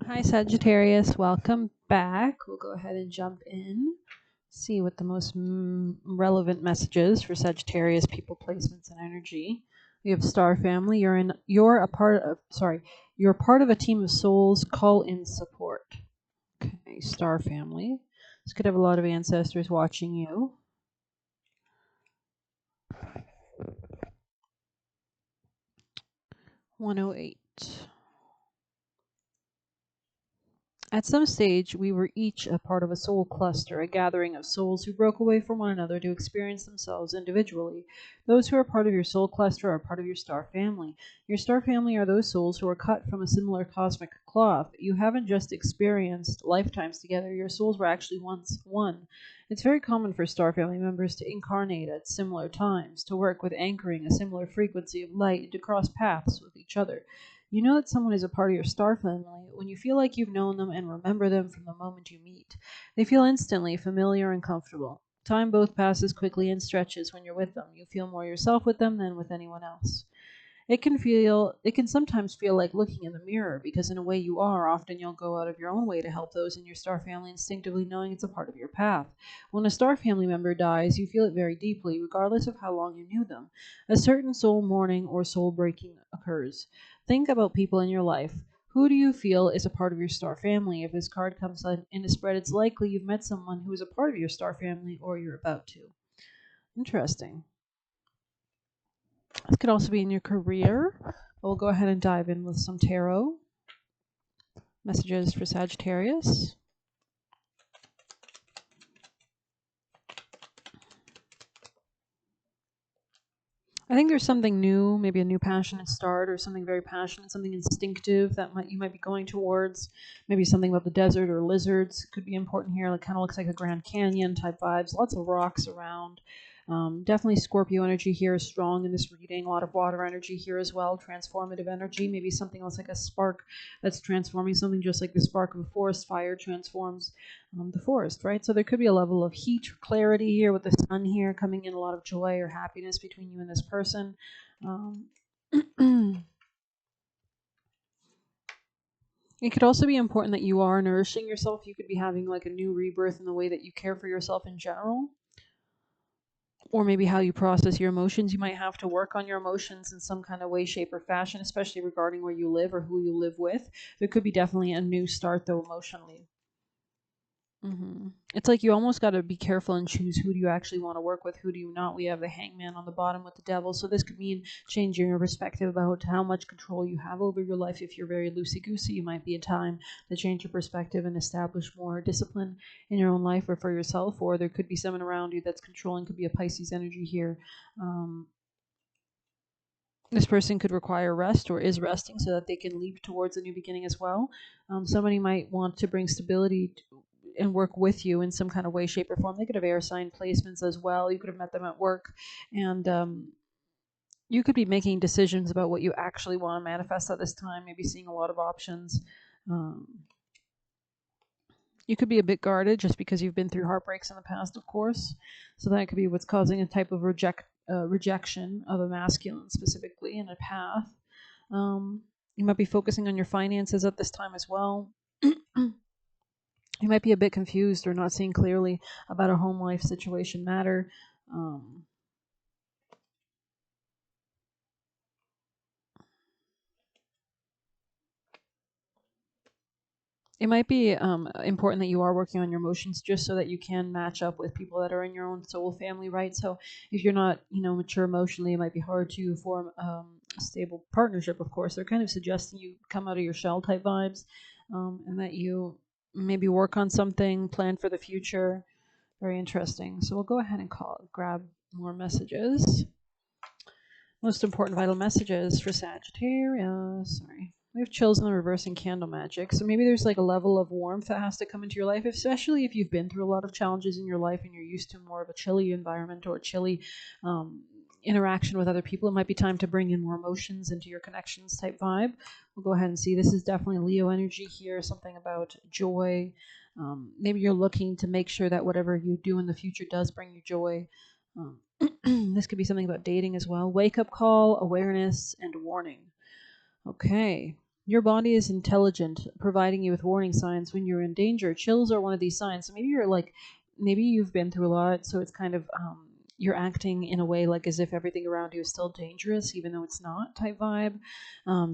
Hi Sagittarius, welcome back. We'll go ahead and jump in, see what the most relevant messages for Sagittarius people placements and energy. We have Star Family. You're part of a team of souls. Call in support. Okay, Star Family. This could have a lot of ancestors watching you. $108. At some stage, we were each a part of a soul cluster, a gathering of souls who broke away from one another to experience themselves individually. Those who are part of your soul cluster are part of your star family. Your star family are those souls who are cut from a similar cosmic cloth. You haven't just experienced lifetimes together, your souls were actually once one. It's very common for star family members to incarnate at similar times, to work with anchoring a similar frequency of light, and to cross paths with each other. You know that someone is a part of your star family when you feel like you've known them and remember them from the moment you meet. They feel instantly familiar and comfortable. Time both passes quickly and stretches when you're with them. You feel more yourself with them than with anyone else. It can sometimes feel like looking in the mirror because in a way you are. Often you'll go out of your own way to help those in your star family instinctively knowing it's a part of your path. When a star family member dies, you feel it very deeply, regardless of how long you knew them. A certain soul mourning or soul breaking occurs. Think about people in your life. Who do you feel is a part of your star family? If this card comes in a spread, it's likely you've met someone who is a part of your star family or you're about to. Interesting. This could also be in your career. We'll go ahead and dive in with some tarot messages for Sagittarius. I think there's something new, maybe a new passionate start or something very passionate, something instinctive that you might be going towards. Maybe something about the desert or lizards could be important here. It kind of looks like a Grand Canyon type vibes. Lots of rocks around. Definitely Scorpio energy here is strong in this reading. A lot of water energy here as well. Transformative energy. Maybe something else like a spark that's transforming something, just like the spark of a forest fire transforms the forest, right? So there could be a level of heat or clarity here with the sun here coming in, a lot of joy or happiness between you and this person. It could also be important that you are nourishing yourself. You could be having like a new rebirth in the way that you care for yourself in general, or maybe how you process your emotions. You might have to work on your emotions in some kind of way, shape, or fashion, especially regarding where you live or who you live with. There could be definitely a new start, though, emotionally. It's like you almost got to be careful and choose who do you actually want to work with, who do you not. We have the hangman on the bottom with the devil. So this could mean changing your perspective about how much control you have over your life. If you're very loosey-goosey, you might be a time to change your perspective and establish more discipline in your own life or for yourself. Or there could be someone around you that's controlling, could be a Pisces energy here. This person could require rest or is resting so that they can leap towards a new beginning as well. Somebody might want to bring stability and work with you in some kind of way, shape, or form. They could have air sign placements as well. You could have met them at work, and you could be making decisions about what you actually want to manifest at this time, maybe seeing a lot of options. You could be a bit guarded just because you've been through heartbreaks in the past, of course. So that could be what's causing a type of rejection of a masculine specifically in a path. You might be focusing on your finances at this time as well. You might be a bit confused or not seeing clearly about a home life situation matter. It might be important that you are working on your emotions just so that you can match up with people that are in your own soul family, right? So if you're not, mature emotionally, it might be hard to form a stable partnership, of course. They're kind of suggesting you come out of your shell type vibes, and that you maybe work on something, plan for the future. Very interesting. So we'll go ahead and grab more messages. Most important vital messages for Sagittarius. Sorry. We have chills in the reversing candle magic. So maybe there's like a level of warmth that has to come into your life, especially if you've been through a lot of challenges in your life and you're used to more of a chilly environment or a chilly interaction with other people. It might be time to bring in more emotions into your connections type vibe. We'll go ahead and see. This is definitely Leo energy here, something about joy. Maybe you're looking to make sure that whatever you do in the future does bring you joy. This could be something about dating as well. Wake up call, awareness, and warning. Okay. Your body is intelligent, providing you with warning signs when you're in danger. Chills are one of these signs. So maybe you're like, maybe you've been through a lot, so it's kind of you're acting in a way like as if everything around you is still dangerous, even though it's not type vibe.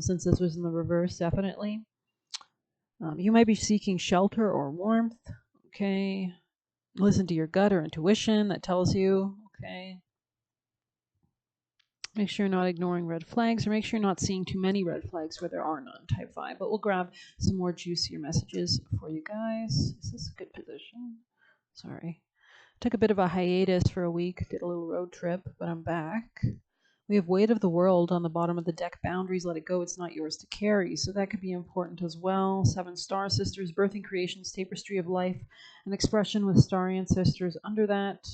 Since this was in the reverse, definitely. You might be seeking shelter or warmth. Okay. Listen to your gut or intuition that tells you. Okay. Make sure you're not ignoring red flags, or make sure you're not seeing too many red flags where there are none, type 5. But we'll grab some more juicier messages for you guys. Is this a good position? Sorry. Took a bit of a hiatus for a week, did a little road trip, but I'm back. We have weight of the world on the bottom of the deck. Boundaries, let it go. It's not yours to carry. So that could be important as well. 7 star sisters, birthing creations, tapestry of life, an expression with star ancestors under that.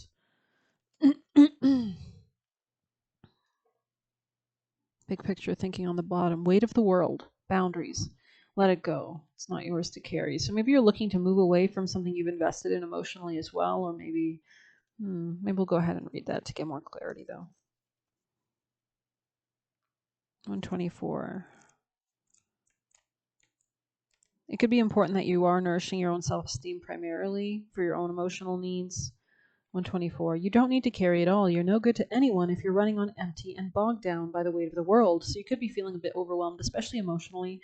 Big picture thinking on the bottom. Weight of the world. Boundaries. Let it go. It's not yours to carry. So maybe you're looking to move away from something you've invested in emotionally as well, or maybe we'll go ahead and read that to get more clarity though. 124. It could be important that you are nourishing your own self-esteem primarily for your own emotional needs. 124. You don't need to carry it all. You're no good to anyone if you're running on empty and bogged down by the weight of the world. So you could be feeling a bit overwhelmed, especially emotionally,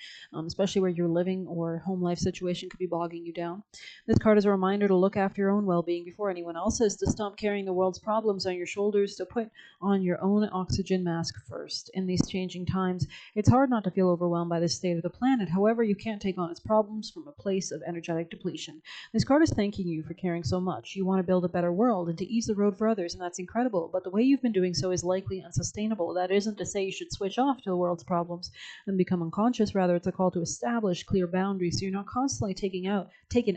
especially where you're living or home life situation could be bogging you down. This card is a reminder to look after your own well-being before anyone else's, to stop carrying the world's problems on your shoulders, to put on your own oxygen mask first. In these changing times, it's hard not to feel overwhelmed by the state of the planet. However, you can't take on its problems from a place of energetic depletion. This card is thanking you for caring so much. You want to build a better world and to ease the road for others, and that's incredible. But the way you've been doing so is likely unsustainable. That isn't to say you should switch off to the world's problems and become unconscious. Rather, it's a call to establish clear boundaries so you're not constantly taken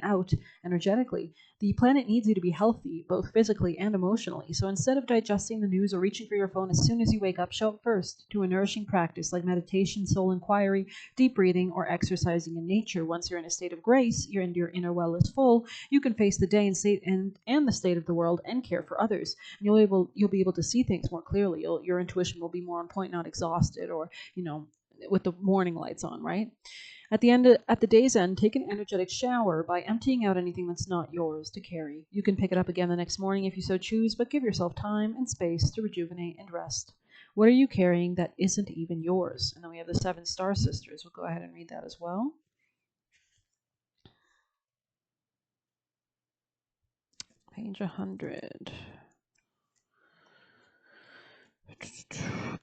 out energetically. The planet needs you to be healthy, both physically and emotionally. So instead of digesting the news or reaching for your phone as soon as you wake up, show up first to a nourishing practice like meditation, soul inquiry, deep breathing, or exercising in nature. Once you're in a state of grace, your inner well is full, you can face the day and the state of the world and care for others. And you'll be able to see things more clearly. Your intuition will be more on point, not exhausted or, with the morning lights on, right? At the day's end, take an energetic shower by emptying out anything that's not yours to carry. You can pick it up again the next morning if you so choose, but give yourself time and space to rejuvenate and rest. What are you carrying that isn't even yours? And then we have the 7 star sisters. We'll go ahead and read that as well. Page 100.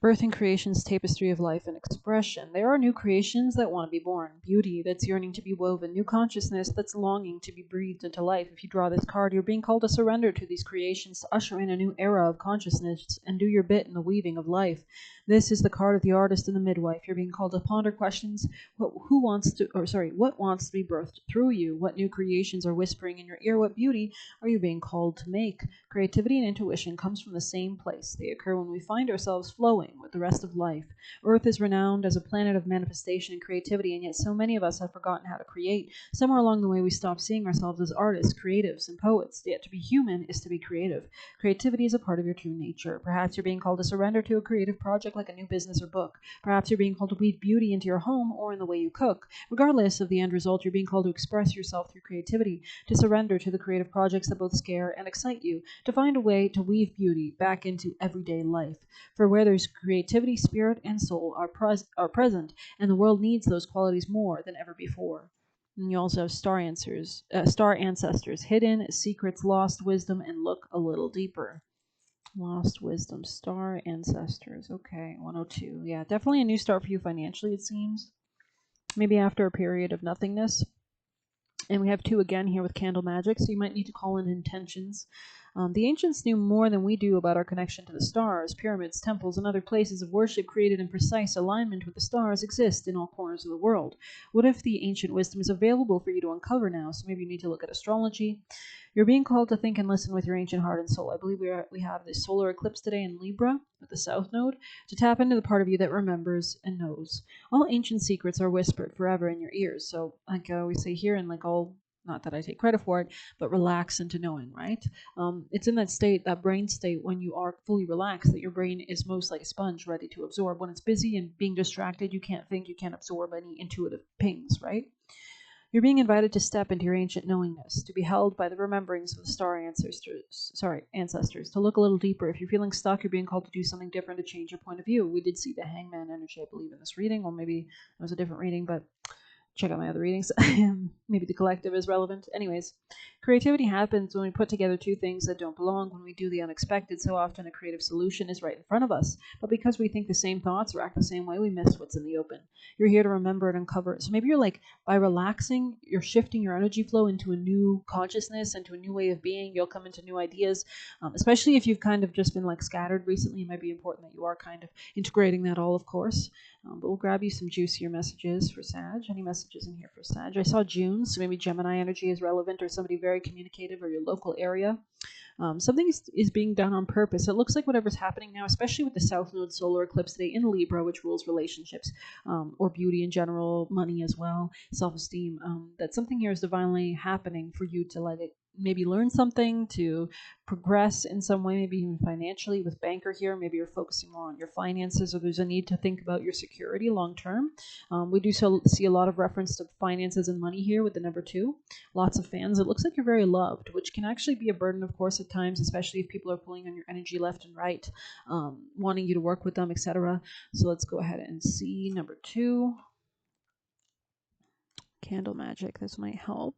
Birthing creations, tapestry of life and expression. There are new creations that want to be born, beauty that's yearning to be woven, new consciousness that's longing to be breathed into life. If you draw this card, you're being called to surrender to these creations, to usher in a new era of consciousness and do your bit in the weaving of life. This is the card of the artist and the midwife. You're being called to ponder questions. What wants to be birthed through you? What new creations are whispering in your ear? What beauty are you being called to make? Creativity and intuition comes from the same place. They occur when we find ourselves flowing with the rest of life. Earth is renowned as a planet of manifestation and creativity, and yet so many of us have forgotten how to create. Somewhere along the way, we stopped seeing ourselves as artists, creatives, and poets. Yet to be human is to be creative. Creativity is a part of your true nature. Perhaps you're being called to surrender to a creative project like a new business or book. Perhaps you're being called to weave beauty into your home or in the way you cook. Regardless of the end result, you're being called to express yourself through creativity, to surrender to the creative projects that both scare and excite you, to find a way to weave beauty back into everyday life. For where there's creativity, spirit and soul are present, and the world needs those qualities more than ever before. And you also have star ancestors, hidden secrets, lost wisdom, and look a little deeper. Lost wisdom, star ancestors. Okay, 102. Yeah, definitely a new start for you financially, it seems. Maybe after a period of nothingness. And we have 2 again here with candle magic, so you might need to call in intentions. The ancients knew more than we do about our connection to the stars. Pyramids, temples, and other places of worship created in precise alignment with the stars exist in all corners of the world. What if the ancient wisdom is available for you to uncover now? So maybe you need to look at astrology. You're being called to think and listen with your ancient heart and soul. I believe we have this solar eclipse today in Libra with the South Node, to tap into the part of you that remembers and knows. All ancient secrets are whispered forever in your ears. So like I always say here, and like all not that I take credit for it, but relax into knowing, right? It's in that state, that brain state, when you are fully relaxed, that your brain is most like a sponge, ready to absorb. When it's busy and being distracted, you can't think, you can't absorb any intuitive pings, right? You're being invited to step into your ancient knowingness, to be held by the rememberings of the ancestors, to look a little deeper. If you're feeling stuck, you're being called to do something different, to change your point of view. We did see the hangman energy, I believe, in this reading, or maybe it was a different reading, but check out my other readings. Maybe the collective is relevant. Anyways, creativity happens when we put together two things that don't belong, when we do the unexpected. So often a creative solution is right in front of us, but because we think the same thoughts or act the same way, we miss what's in the open. You're here to remember and uncover it. So maybe you're like, by relaxing, you're shifting your energy flow into a new consciousness, into a new way of being. You'll come into new ideas, especially if you've kind of just been like scattered recently. It might be important that you are kind of integrating that all, of course. But we'll grab you some juicier messages for Sag. Any messages in here for Sag? I saw June, so maybe Gemini energy is relevant, or somebody very communicative, or your local area. Something is being done on purpose. It looks like whatever's happening now, especially with the South Node solar eclipse today in Libra, which rules relationships, or beauty in general, money as well, self-esteem, that something here is divinely happening for you to let it maybe learn something, to progress in some way, maybe even financially. With banker here, maybe you're focusing more on your finances, or there's a need to think about your security long term. We do see a lot of reference to finances and money here with the number 2. Lots of fans. It looks like you're very loved, which can actually be a burden, of course, at times, especially if people are pulling on your energy left and right, wanting you to work with them, etc. So let's go ahead and see number 2. Candle magic. This might help.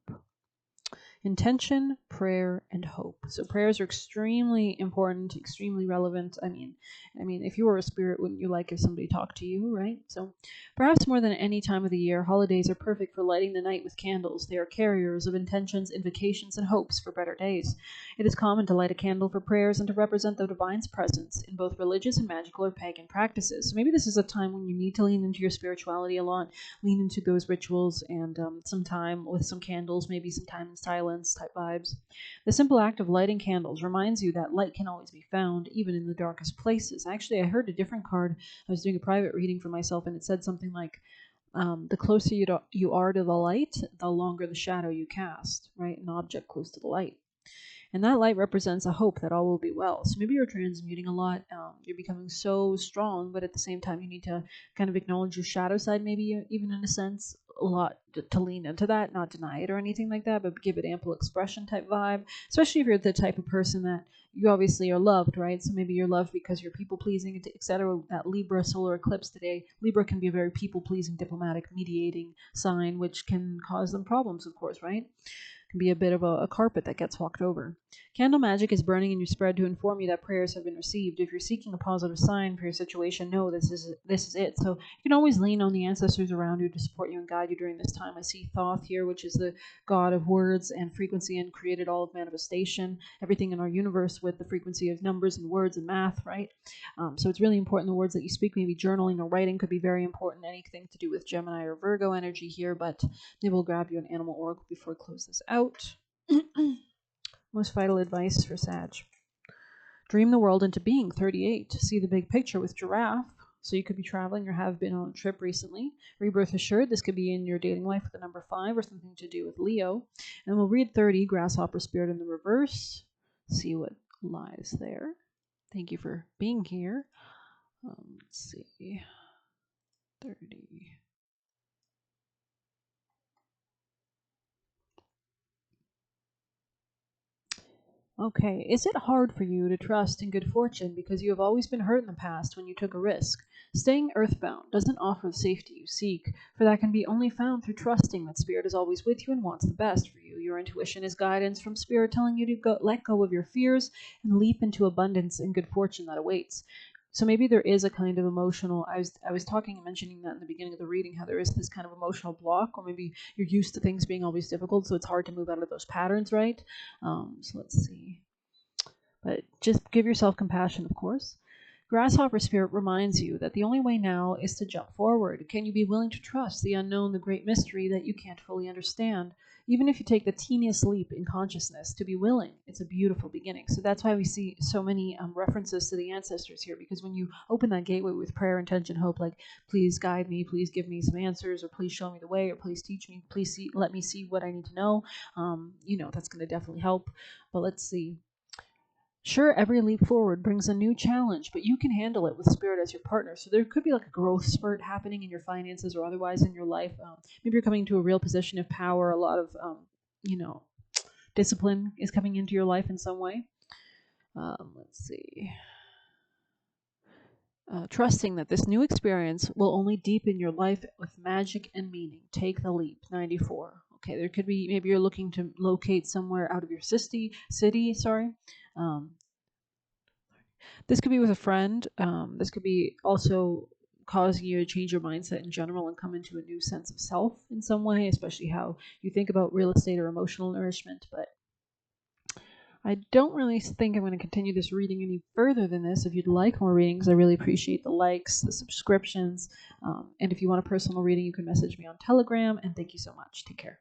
Intention, prayer, and hope. So prayers are extremely important, extremely relevant. I mean, if you were a spirit, wouldn't you like if somebody talked to you, right? So perhaps more than any time of the year, holidays are perfect for lighting the night with candles. They are carriers of intentions, invocations, and hopes for better days. It is common to light a candle for prayers and to represent the divine's presence in both religious and magical or pagan practices. So maybe this is a time when you need to lean into your spirituality a lot, lean into those rituals, and some time with some candles, maybe some time in silence type vibes. The simple act of lighting candles reminds you that light can always be found, even in the darkest places. Actually, I heard a different card. I was doing a private reading for myself, and it said something like, the closer you are to the light, the longer the shadow you cast, right? An object close to the light. And that light represents a hope that all will be well. So maybe you're transmuting a lot. You're becoming so strong, but at the same time, you need to kind of acknowledge your shadow side, maybe even in a sense, a lot to lean into that, not deny it or anything like that, but give it ample expression type vibe, especially if you're the type of person that you obviously are loved, right? So maybe you're loved because you're people pleasing, etc. That Libra solar eclipse today, Libra can be a very people pleasing, diplomatic, mediating sign, which can cause them problems, of course, right? Can be a bit of a carpet that gets walked over. Candle magic is burning in your spread to inform you that prayers have been received. If you're seeking a positive sign for your situation, know this is it. So you can always lean on the ancestors around you to support you and guide you during this time. I see Thoth here, which is the god of words and frequency and created all of manifestation, everything in our universe with the frequency of numbers and words and math, right? So it's really important the words that you speak. Maybe journaling or writing could be very important. Anything to do with Gemini or Virgo energy here, but maybe we'll grab you an animal oracle before I close this out. Most vital advice for Sag. Dream the world into being. 38. See the big picture with giraffe. So you could be traveling or have been on a trip recently. Rebirth assured. This could be in your dating life with the number 5 or something to do with Leo. And we'll read 30. Grasshopper spirit in the reverse. See what lies there. Thank you for being here. Let's see. 30. Okay, is it hard for you to trust in good fortune because you have always been hurt in the past when you took a risk? Staying earthbound doesn't offer the safety you seek, for that can be only found through trusting that Spirit is always with you and wants the best for you. Your intuition is guidance from Spirit telling you to let go of your fears and leap into abundance and good fortune that awaits. So maybe there is a kind of emotional, I was talking and mentioning that in the beginning of the reading, how there is this kind of emotional block, or maybe you're used to things being always difficult, so it's hard to move out of those patterns, right? So let's see. But just give yourself compassion, of course. Grasshopper Spirit reminds you that the only way now is to jump forward. Can you be willing to trust the unknown, the great mystery that you can't fully understand? Even if you take the teeniest leap in consciousness, to be willing, it's a beautiful beginning. So that's why we see so many references to the ancestors here, because when you open that gateway with prayer, intention, hope, like, please guide me, please give me some answers, or please show me the way, or please teach me, please let me see what I need to know, that's going to definitely help. But let's see. Sure, every leap forward brings a new challenge, but you can handle it with Spirit as your partner. So there could be like a growth spurt happening in your finances or otherwise in your life. Maybe you're coming to a real position of power. A lot of, discipline is coming into your life in some way. Let's see. Trusting that this new experience will only deepen your life with magic and meaning. Take the leap. 94. Okay, there could be, maybe you're looking to locate somewhere out of your city. This could be with a friend. This could be also causing you to change your mindset in general and come into a new sense of self in some way, especially how you think about real estate or emotional nourishment. But I don't really think I'm going to continue this reading any further than this. If you'd like more readings, I really appreciate the likes, the subscriptions. And if you want a personal reading, you can message me on Telegram. And thank you so much. Take care.